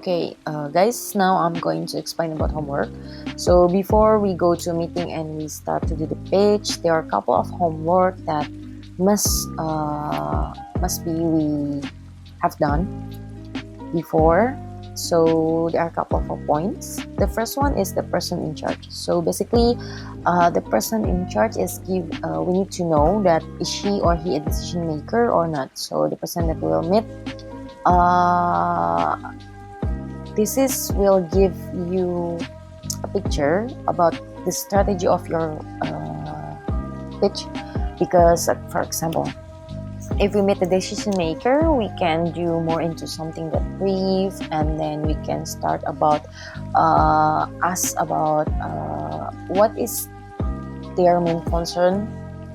Okay, guys, now I'm going to explain about homework. So before we go to a meeting and we start to do the pitch, there are a couple of homework that must must be we have done before. So there are a couple of points. The first one is the person in charge. So basically, the person in charge is we need to know that is she or he a decision maker or not. So the person that will meet. This will give you a picture about the strategy of your pitch, because for example, if we meet the decision maker, we can do more into something that brief, and then we can start about ask about what is their main concern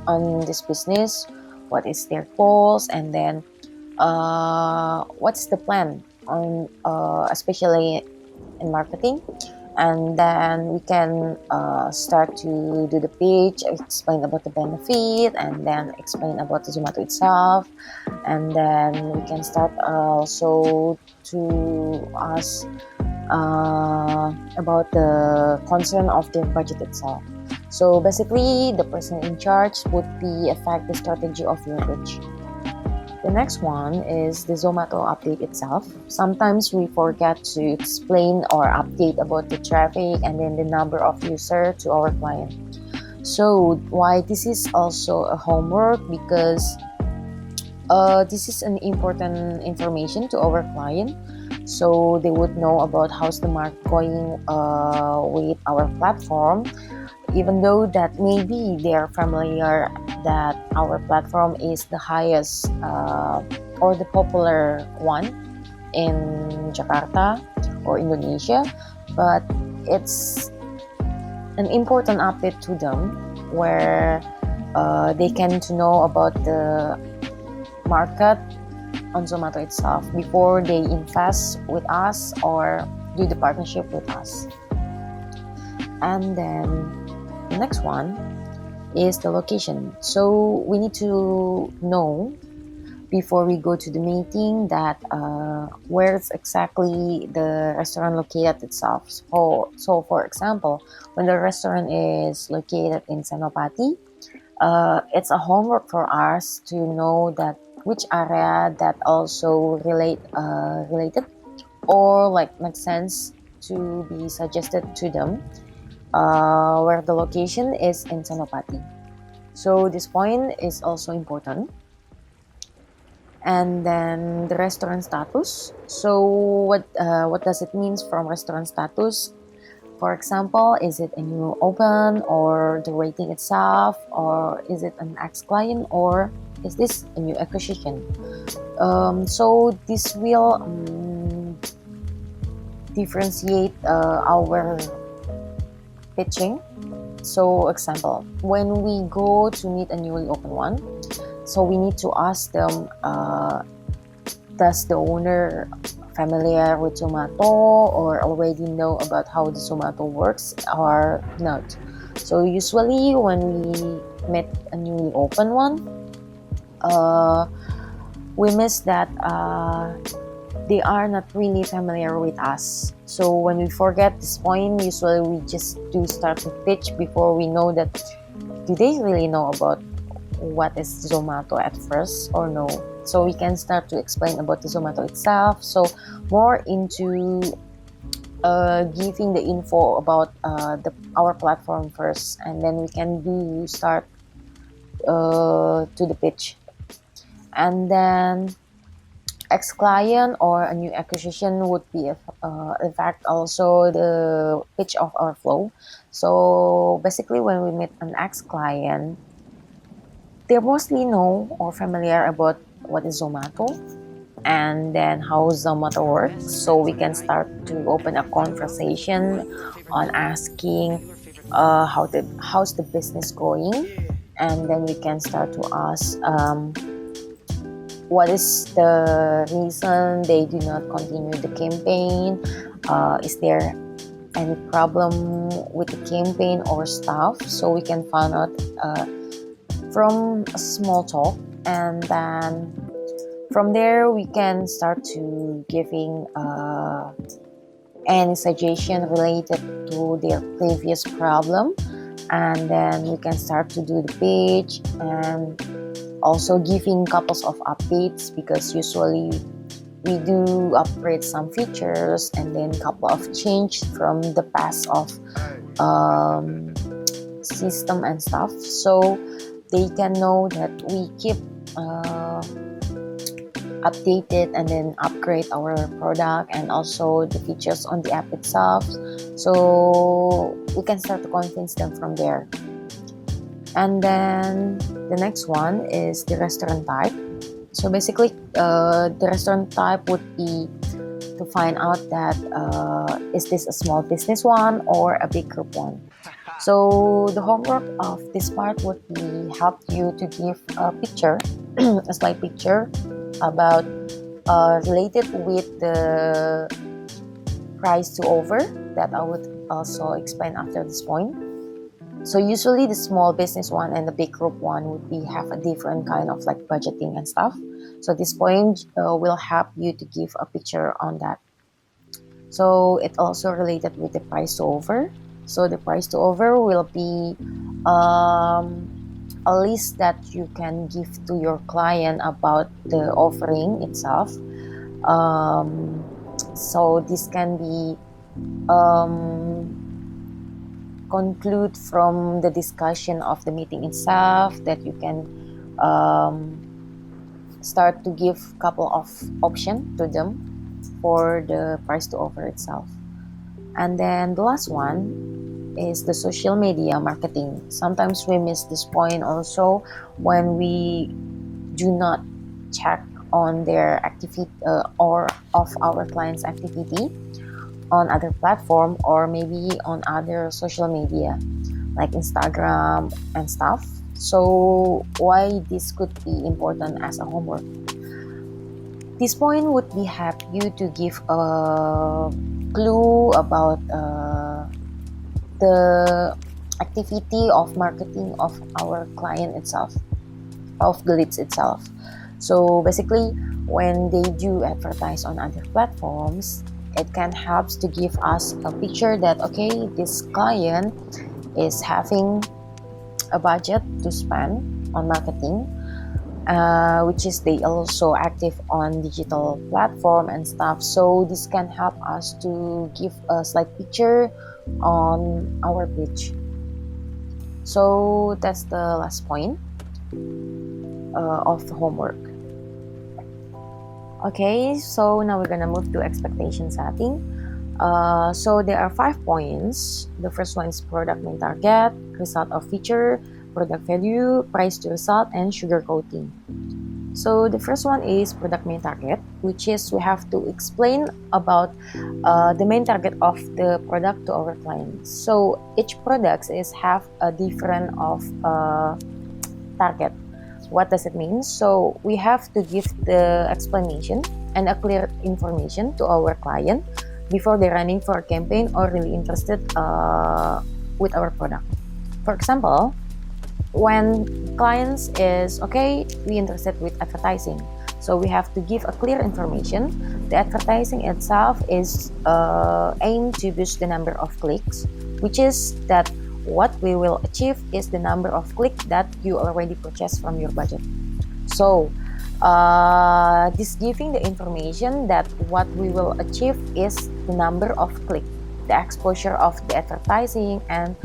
on this business, what is their goals, and then what's the plan on especially in marketing. And then we can start to do the pitch, explain about the benefit, and then explain about the Zomato itself. And then we can start also to ask about the concern of their budget itself. So basically, the person in charge would be affect the strategy of your pitch. The next one is the Zomato update itself. Sometimes we forget to explain or update about the traffic and then the number of users to our client. So why this is also a homework, because this is an important information to our client, so they would know about how's the market going with our platform, even though that maybe they are familiar that our platform is the highest or the popular one in Jakarta or Indonesia, but it's an important update to them where they can to know about the market on Zomato itself before they invest with us or do the partnership with us. And then the next one is the location. So we need to know before we go to the meeting that where it's exactly the restaurant located itself. So for example, when the restaurant is located in Senopati, it's a homework for us to know that which area that also related or like makes sense to be suggested to them, where the location is in Senopati. So this point is also important. And then the restaurant status. So what does it mean from restaurant status? For example, is it a new open, or the rating itself, or is it an ex-client, or is this a new acquisition? So this will differentiate our pitching. So example, when we go to meet a newly open one, so we need to ask them, does the owner familiar with Zomato or already know about how the Zomato works or not? So usually when we meet a newly open one, we miss that they are not really familiar with us. So when we forget this point, usually we just do start to pitch before we know that do they really know about what is Zomato at first or no. So we can start to explain about the Zomato itself. So more into giving the info about our platform first, and then we can do start to the pitch. And then ex-client or a new acquisition would be in fact also the pitch of our flow. So basically when we meet an ex-client, they mostly know or familiar about what is Zomato and then how Zomato works. So we can start to open a conversation on asking how's the business going, and then we can start to ask what is the reason they do not continue the campaign. Is there any problem with the campaign or stuff? So we can find out from a small talk, and then From there, we can start to giving any suggestion related to their previous problem, and then we can start to do the page and also giving couples of updates, because usually we do upgrade some features and then couple of change from the past of system and stuff, so they can know that we keep updated and then upgrade our product and also the features on the app itself, so we can start to convince them from there. And then the next one is the restaurant type. So basically, the restaurant type would be to find out that is this a small business one or a big group one. So the homework of this part would be help you to give a picture, a slide picture about related with the price to over, that I would also explain after this point. So usually the small business one and the big group one would be have a different kind of like budgeting and stuff. So this point will help you to give a picture on that. So it also related with the price to over. So the price to over will be a list that you can give to your client about the offering itself. So this can be conclude from the discussion of the meeting itself, that you can start to give couple of options to them for the price to offer itself. And then the last one is the social media marketing. Sometimes we miss this point also when we do not check on their activity or of our clients' activity on other platform or maybe on other social media like Instagram and stuff. So why this could be important as a homework? This point would be help you to give a clue about the activity of marketing of our client itself, of the leads itself. So basically, when they do advertise on other platforms, it can help to give us a picture that, okay, this client is having a budget to spend on marketing, which is they also active on digital platform and stuff. So this can help us to give a slight picture on our page. So that's the last point of the homework. Okay, so now we're gonna move to expectation setting. So there are 5 points. The first one is product main target, result of feature, product value, price to result, and sugar coating. So the first one is product main target, which is we have to explain about the main target of the product to our clients. So each product is have a different of target. What does it mean? So we have to give the explanation and a clear information to our client before they're running for a campaign or really interested with our product. For example, when clients is okay, we interested with advertising, so we have to give a clear information. The advertising itself is aimed to boost the number of clicks, which is that what we will achieve is the number of clicks that you already purchased from your budget. So this giving the information that what we will achieve is the number of clicks, the exposure of the advertising, and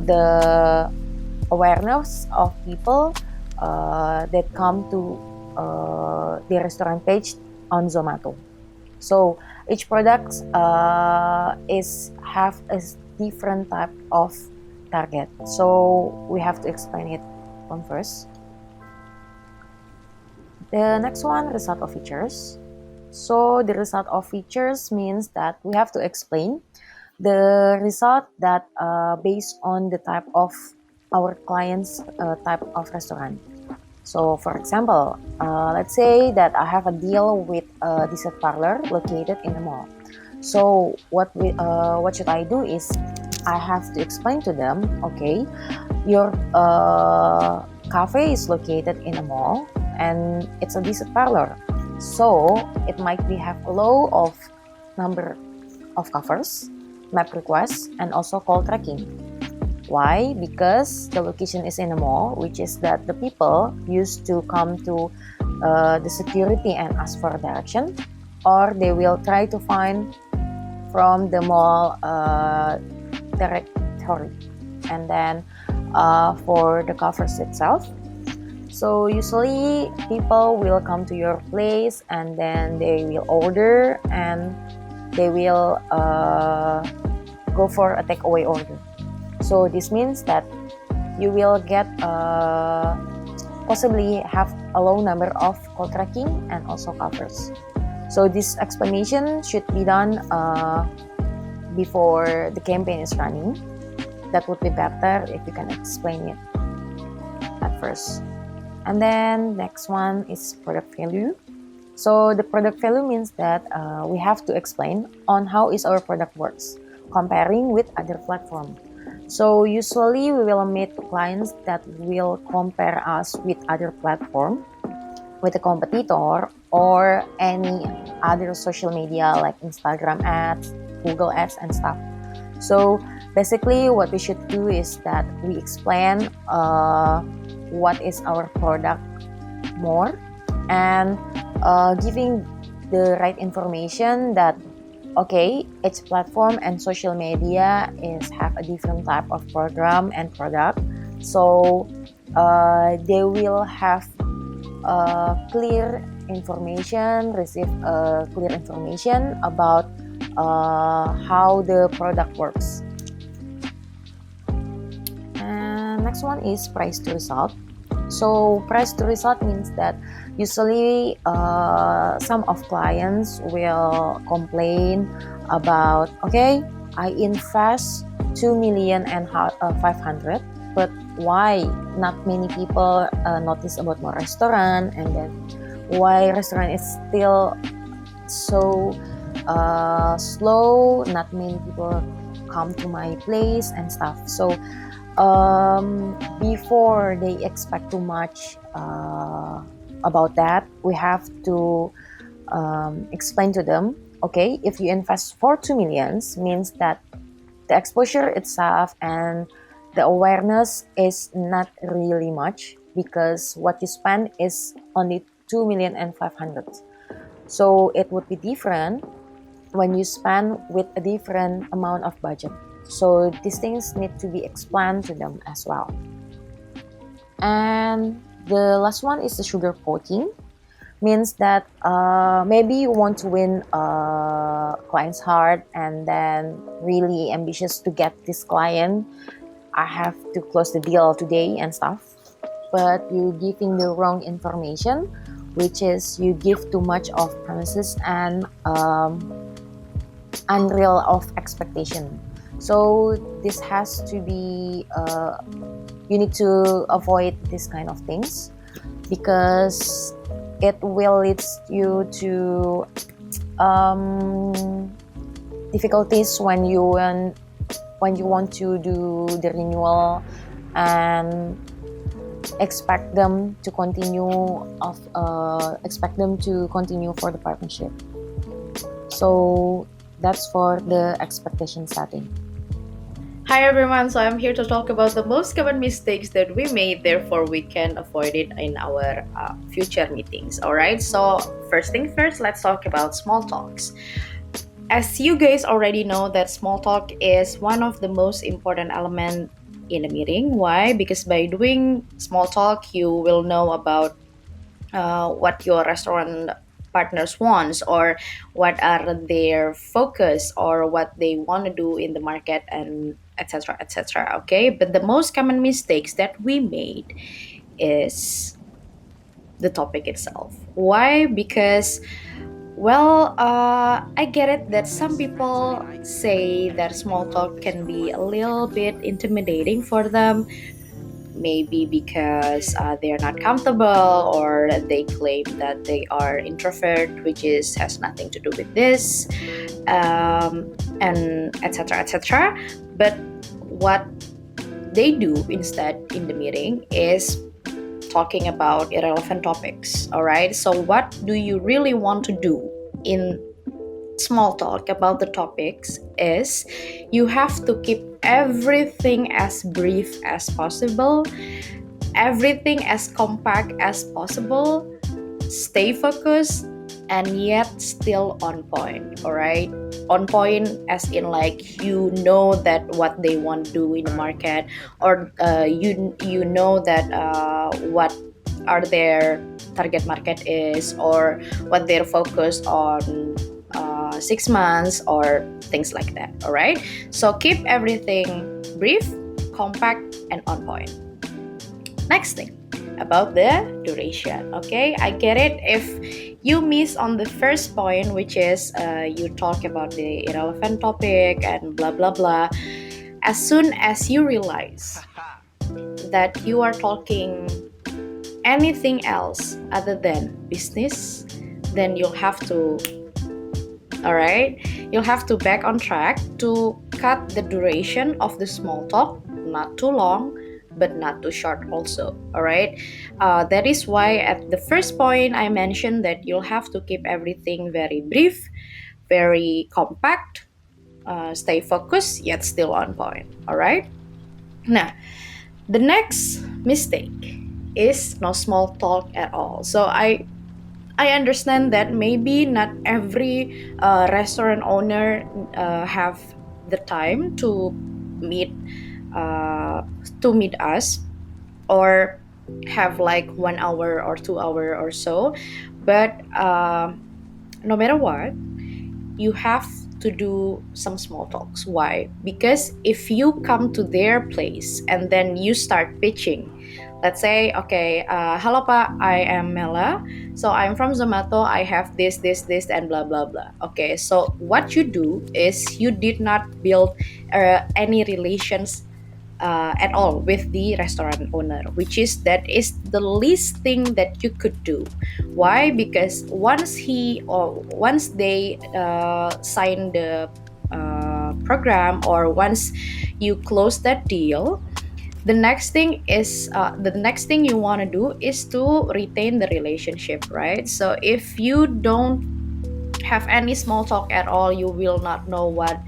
the awareness of people that come to the restaurant page on Zomato. So each product is have a different type of target. So we have to explain it one first. The next one, result of features. So the result of features means that we have to explain the result that based on the type of our client's type of restaurant. So for example, let's say that I have a deal with a dessert parlor located in a mall. So what should I do is I have to explain to them, okay, your cafe is located in a mall and it's a dessert parlor. So it might be have a low of number of covers, map requests, and also call tracking. Why? Because the location is in a mall, which is that the people used to come to the security and ask for direction, or they will try to find from the mall directory. And then for the covers itself, so usually people will come to your place and then they will order and they will go for a takeaway order. So this means that you will get possibly have a low number of call tracking and also covers. So this explanation should be done before the campaign is running. That would be better if you can explain it at first. And then next one is product value. So the product value means that we have to explain on how is our product works, comparing with other platform. So usually we will meet clients that will compare us with other platform, with a competitor or any other social media like Instagram ads, Google ads and stuff. So basically what we should do is that we explain what is our product more and giving the right information that okay, each platform and social media is have a different type of program and product. So they will have clear information, receive clear information about how the product works. And next one is price to result. So price to result means that usually some of clients will complain about, okay, I invest 2 million and 500, but why not many people notice about my restaurant, and then why restaurant is still so slow, not many people come to my place and stuff. So before they expect too much about that, we have to explain to them, okay, if you invest for 2 millions means that the exposure itself and the awareness is not really much, because what you spend is only 2 million and 500. So it would be different when you spend with a different amount of budget. So these things need to be explained to them as well. And the last one is the sugar coating. Means that maybe you want to win client's heart and then really ambitious to get this client. I have to close the deal today and stuff. But you giving the wrong information, which is you give too much of promises and unreal of expectation. So this has to be you need to avoid this kind of things, because it will lead you to difficulties when you want to do the renewal and expect them to continue for the partnership. So that's for the expectation setting. Hi everyone, so I'm here to talk about the most common mistakes that we made, therefore we can avoid it in our future meetings. Alright, so first thing first, let's talk about small talks. As you guys already know that small talk is one of the most important element in a meeting. Why? Because by doing small talk, you will know about what your restaurant partners wants, or what are their focus, or what they want to do in the market, and etc etc. Okay, but the most common mistakes that we made is the topic itself. Why? Because well, I get it that some people say that small talk can be a little bit intimidating for them, maybe because they are not comfortable, or they claim that they are introvert, which is has nothing to do with this, and etc etc. But what they do instead in the meeting is talking about irrelevant topics. All right. So, what do you really want to do in small talk about the topics is you have to keep everything as brief as possible, everything as compact as possible, stay focused, and yet still on point. All right, on point as in like you know that what they want to do in the market, or you know that what are their target market is, or what they're focused on 6 months or things like that. All right, so keep everything brief, compact, and on point. Next thing about the duration. Okay, I get it if you miss on the first point, which is you talk about the irrelevant topic and blah blah blah. As soon as you realize that you are talking anything else other than business, then you'll have to, all right, you'll have to back on track to cut the duration of the small talk, not too long but not too short also. All right, that is why at the first point I mentioned that you'll have to keep everything very brief, very compact, stay focused yet still on point. All right, now the next mistake is no small talk at all. So I understand that maybe not every restaurant owner have the time meet uh, to meet us, or have like 1 hour or 2 hour or so. But no matter what, you have to do some small talks. Why? Because if you come to their place and then you start pitching, let's say, okay, hello Pak, I am Mela. So I'm from Zomato. I have this, and blah blah blah. Okay, so what you do is you did not build any relations at all with the restaurant owner, which is that is the least thing that you could do. Why? Because once they sign the program, or once you close that deal, the next thing you want to do is to retain the relationship, right? So if you don't have any small talk at all, you will not know what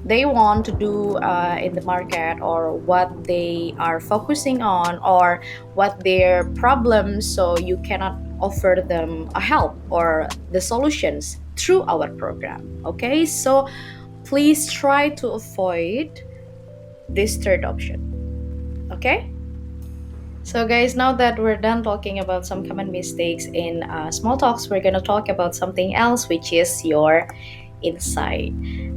they want to do in the market, or what they are focusing on, or what their problems, so you cannot offer them a help or the solutions through our program. Okay, so please try to avoid this third option. Okay, so, guys, now that we're done talking about some common mistakes in small talks, we're gonna talk about something else, which is your insight.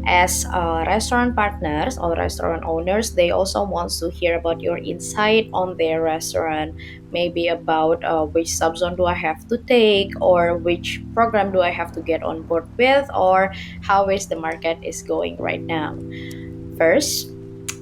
As restaurant partners or restaurant owners, they also want to hear about your insight on their restaurant, maybe about which subzone do I have to take, or which program do I have to get on board with, or how is the market is going right now. First,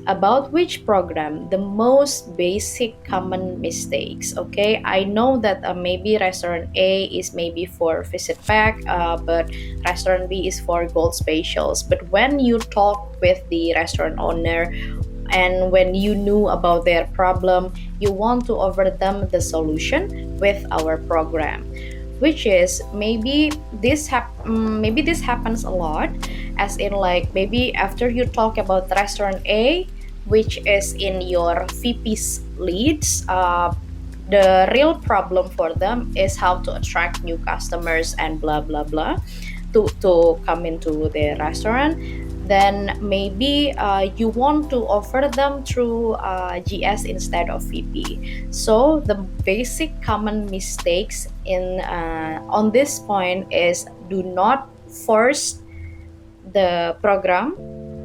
about which program, the most basic common mistakes. Okay, I know that maybe restaurant A is maybe for visit pack, but restaurant B is for gold specials. But when you talk with the restaurant owner, and when you knew about their problem, you want to offer them the solution with our program, which is maybe this happens a lot, as in like maybe after you talk about restaurant A, which is in your VP's leads, the real problem for them is how to attract new customers and blah blah blah to come into the restaurant. Then maybe you want to offer them through GS instead of VP. So the basic common mistakes in on this point is do not force the program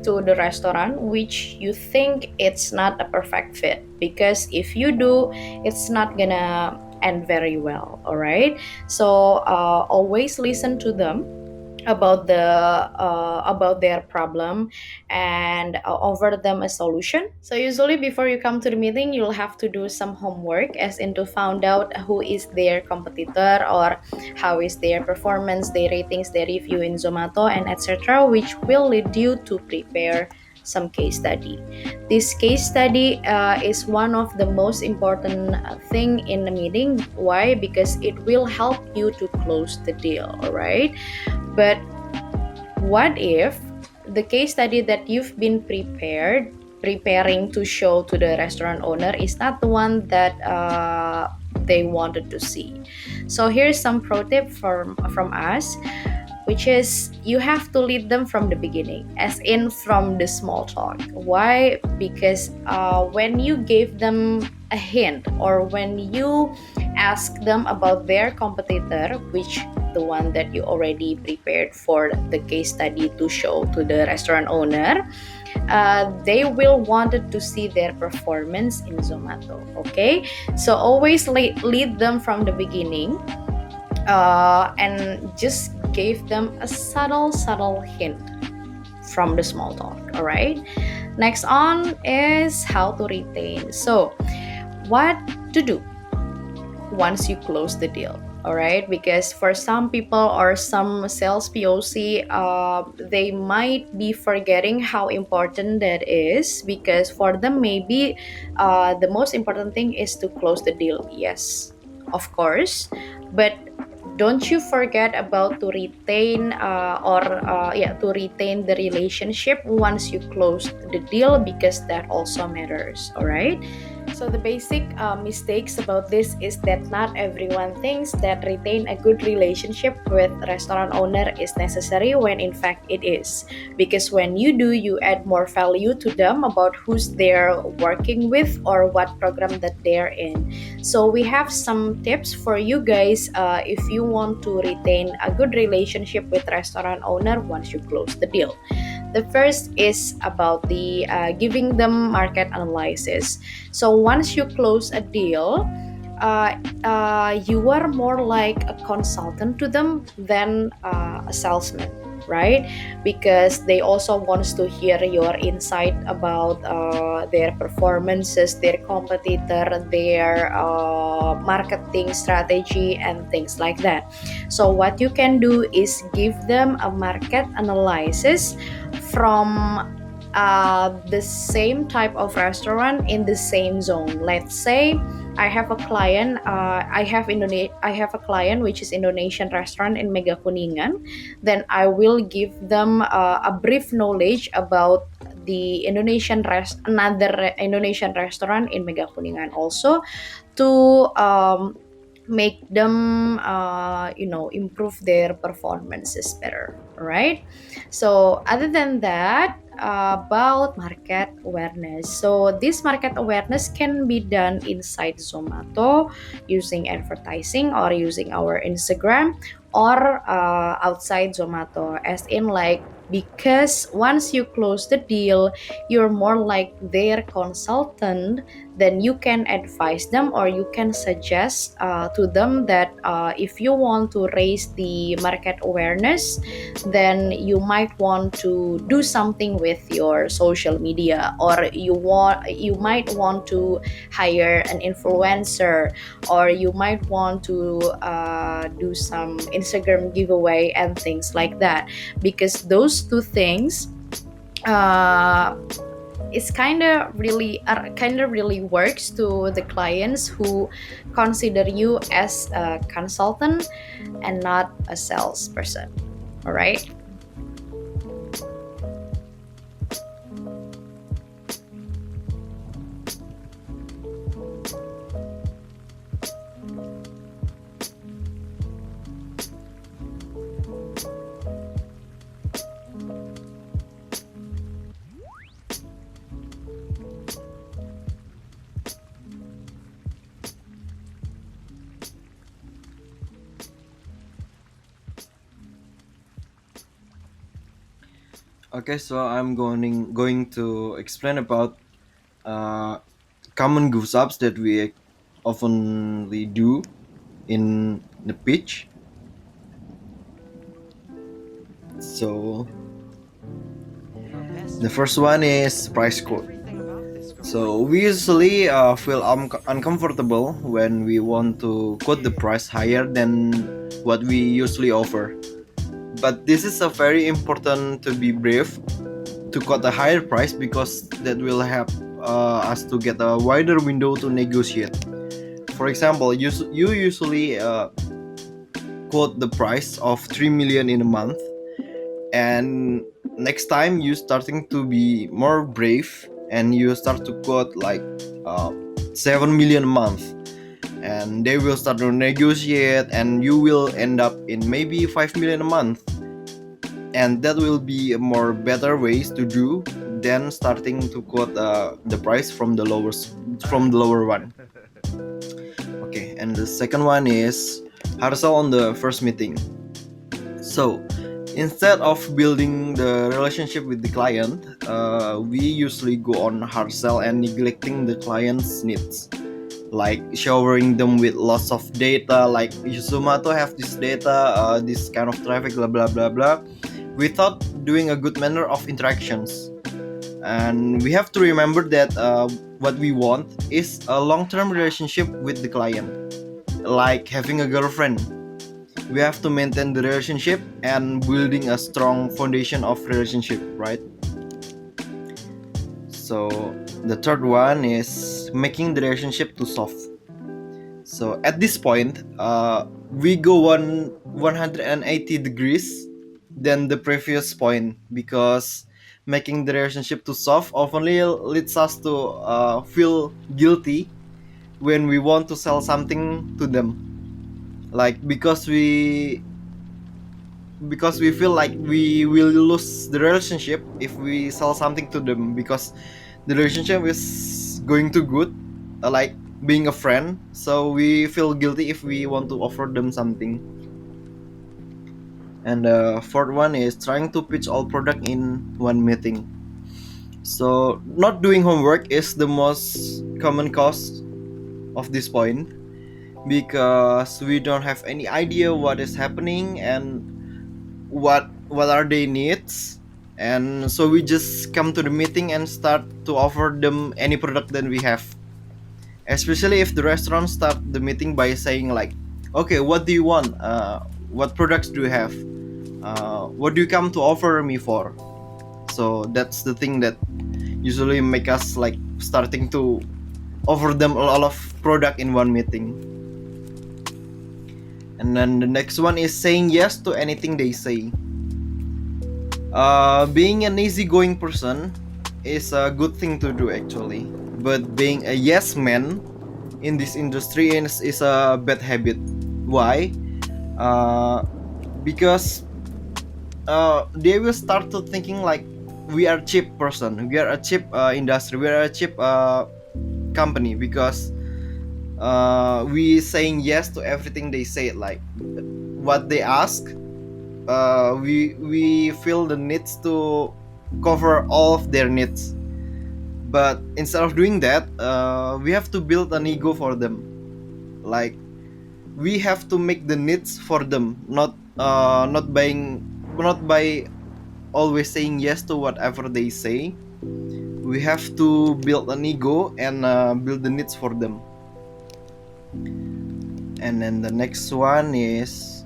to the restaurant which you think it's not a perfect fit, because if you do, it's not gonna end very well. All right, so always listen to them about their problem, and offer them a solution. So usually before you come to the meeting, you'll have to do some homework, as in to find out who is their competitor, or how is their performance, their ratings, their review in Zomato, and etc., which will lead you to prepare some case study. This case study is one of the most important thing in the meeting. Why? Because it will help you to close the deal. All right. But what if the case study that you've been preparing to show to the restaurant owner is not the one that they wanted to see? So here's some pro tip from us, which is you have to lead them from the beginning, as in from the small talk. Why? Because when you gave them a hint, or when you ask them about their competitor, which the one that you already prepared for the case study to show to the restaurant owner, they will wanted to see their performance in Zomato. Okay, so always lead them from the beginning, and just gave them a subtle hint from the small talk. All right. Next on is how to retain. So, what to do once you close the deal? All right, because for some people or some sales POC, they might be forgetting how important that is, because for them maybe the most important thing is to close the deal. Yes, of course, but don't you forget about to retain or yeah, to retain the relationship once you close the deal, because that also matters. All right. So the basic mistakes about this is that not everyone thinks that retain a good relationship with restaurant owner is necessary, when in fact it is. Because when you do, you add more value to them about who's they're working with or what program that they're in. So we have some tips for you guys if you want to retain a good relationship with restaurant owner once you close the deal. The first is about the giving them market analysis. So once you close a deal, you are more like a consultant to them than a salesman, right? Because they also wants to hear your insight about their performances, their competitor, their marketing strategy, and things like that. So what you can do is give them a market analysis from the same type of restaurant in the same zone. Let's say I have a client. I have a client which is Indonesian restaurant in Mega Kuningan. Then I will give them a brief knowledge about the another Indonesian restaurant in Mega Kuningan also, to make them improve their performances better. Right. So other than that, about market awareness. So this market awareness can be done inside Zomato using advertising or using our Instagram, or outside Zomato, as in like, because once you close the deal, you're more like their consultant, then you can advise them or you can suggest to them that if you want to raise the market awareness, then you might want to do something with your social media, or you might want to hire an influencer, or you might want to do some Instagram giveaway and things like that, because those two things uh, it's kind of really works to the clients who consider you as a consultant and not a salesperson. All right. Okay, so I'm going to explain about uh, common Goof-Ups that we oftenly do in the pitch. So the first one is price quote. So we usually feel uncomfortable when we want to quote the price higher than what we usually offer. But this is a very important to be brave to quote a higher price because that will help us to get a wider window to negotiate. For example, you usually quote the price of 3 million in a month, and next time you starting to be more brave and you start to quote like uh, 7 million a month, and they will start to negotiate and you will end up in maybe 5 million a month, and that will be a more better ways to do than starting to quote the price from the lower one. Okay, and the second one is hard sell on the first meeting. So instead of building the relationship with the client, we usually go on hard sell and neglecting the client's needs, like showering them with lots of data, like Zomato have this data, this kind of traffic, blah blah blah blah, without doing a good manner of interactions. And we have to remember that what we want is a long-term relationship with the client, like having a girlfriend. We have to maintain the relationship and building a strong foundation of relationship, right? So the third one is making the relationship too soft. So at this point, we go 180 degrees than the previous point, because making the relationship too soft often leads us to feel guilty when we want to sell something to them, like because we feel like we will lose the relationship if we sell something to them, because the relationship is going too good, like being a friend, so we feel guilty if we want to offer them something. And the fourth one is trying to pitch all product in one meeting. So not doing homework is the most common cause of this point, because we don't have any idea what is happening and what are their needs, and so we just come to the meeting and start to offer them any product that we have, especially if the restaurant start the meeting by saying like, okay, what do you want, what products do you have, what do you come to offer me for. So that's the thing that usually make us like starting to offer them a lot of product in one meeting. And then the next one is saying yes to anything they say. Being an easygoing person is a good thing to do actually, but being a yes man in this industry is a bad habit. Why? Uh, because they will start to thinking like we are cheap person, we are a cheap industry, we are a cheap company, because we saying yes to everything they say, like what they ask, we feel the needs to cover all of their needs. But instead of doing that, we have to build an ego for them, like we have to make the needs for them, not by always saying yes to whatever they say. We have to build an ego and build the needs for them. And then the next one is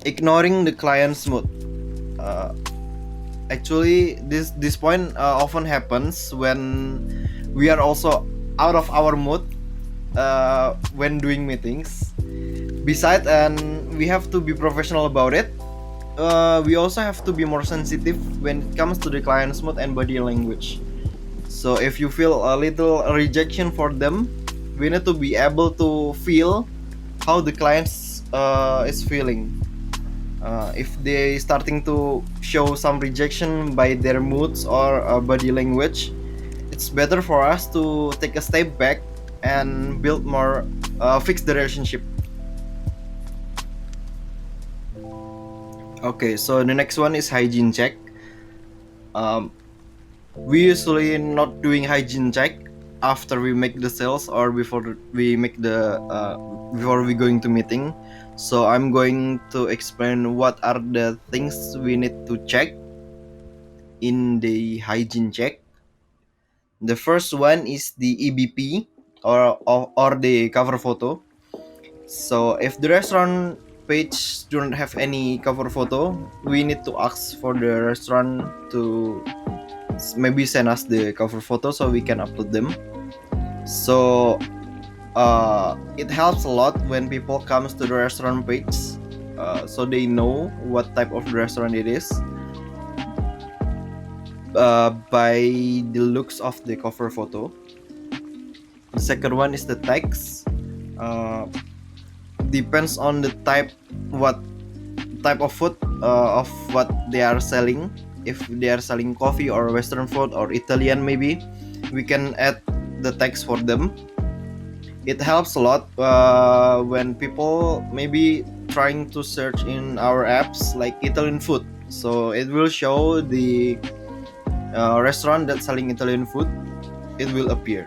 ignoring the client's mood. uh, Actually this point often happens when we are also out of our mood when doing meetings. Besides, and we have to be professional about it, we also have to be more sensitive when it comes to the client's mood and body language. So if you feel a little rejection for them, we need to be able to feel how the clients is feeling. If they starting to show some rejection by their moods or body language, it's better for us to take a step back and build more, fix the relationship. Okay, so the next one is hygiene check. um, we usually not doing hygiene check after we make the sales or before we make the before we going to meeting. So I'm going to explain what are the things we need to check in the hygiene check. The first one is the EBP, or the cover photo. So if the restaurant page don't have any cover photo, we need to ask for the restaurant to maybe send us the cover photo so we can upload them. So it helps a lot when people comes to the restaurant page, so they know what type of restaurant it is by the looks of the cover photo. The second one is the text. Depends on the type, what type of food of what they are selling. If they are selling coffee or Western food or Italian, maybe we can add the text for them. It helps a lot when people maybe trying to search in our apps like Italian food. So it will show the restaurant that's selling Italian food. It will appear.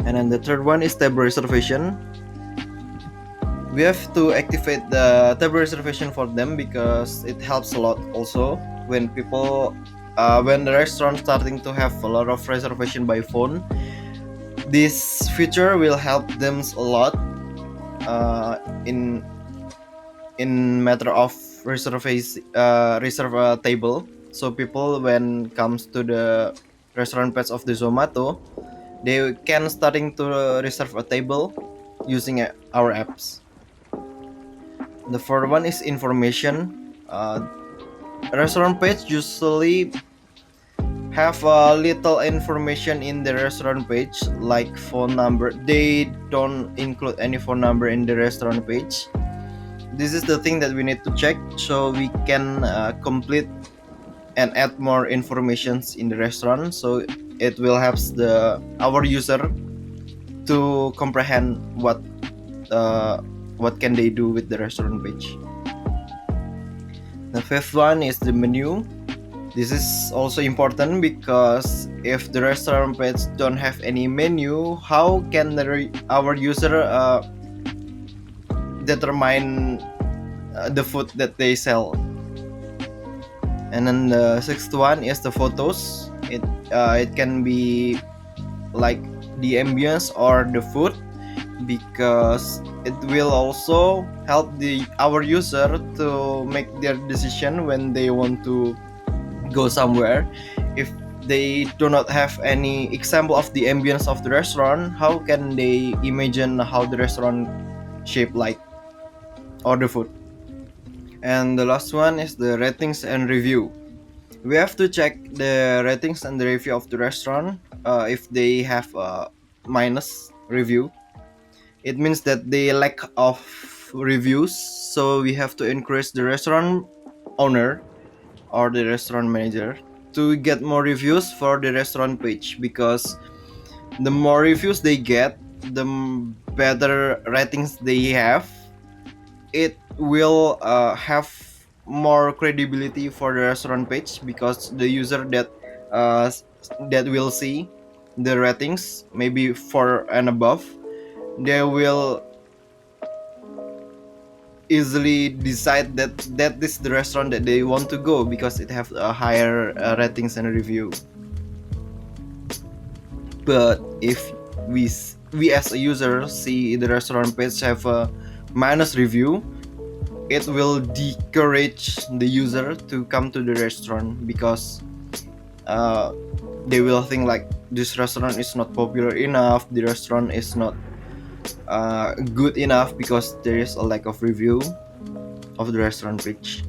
And then the third one is table reservation. We have to activate the table reservation for them because it helps a lot also when people when the restaurant starting to have a lot of reservation by phone. This feature will help them a lot in matter of reserve a table. So people when comes to the restaurant page of the Zomato, they can starting to reserve a table using our apps. The fourth one is information. Restaurant page usually have a little information in the restaurant page like phone number. They don't include any phone number in the restaurant page. This is the thing that we need to check so we can complete and add more informations in the restaurant, so it will help our user to comprehend what can they do with the restaurant page. The fifth one is the menu. This is also important because if the restaurant page don't have any menu, how can our user determine the food that they sell? And then the sixth one is the photos. It can be like the ambience or the food, because it will also help our user to make their decision when they want to go somewhere. If they do not have any example of the ambience of the restaurant, how can they imagine how the restaurant shape like, or the food? And the last one is the ratings and review. We have to check the ratings and the review of the restaurant. If they have a minus review, it means that they lack of reviews. So we have to encourage the restaurant owner or the restaurant manager to get more reviews for the restaurant page, because the more reviews they get, the better ratings they have. It will have more credibility for the restaurant page, because the user uh, that will see the ratings maybe 4 and above, they will easily decide that this is the restaurant that they want to go because it have a higher ratings and review. But if we as a user see the restaurant page have a minus review, it will discourage the user to come to the restaurant, because they will think like this restaurant is not popular enough, the restaurant is not good enough, because there is a lack of review of the restaurant page.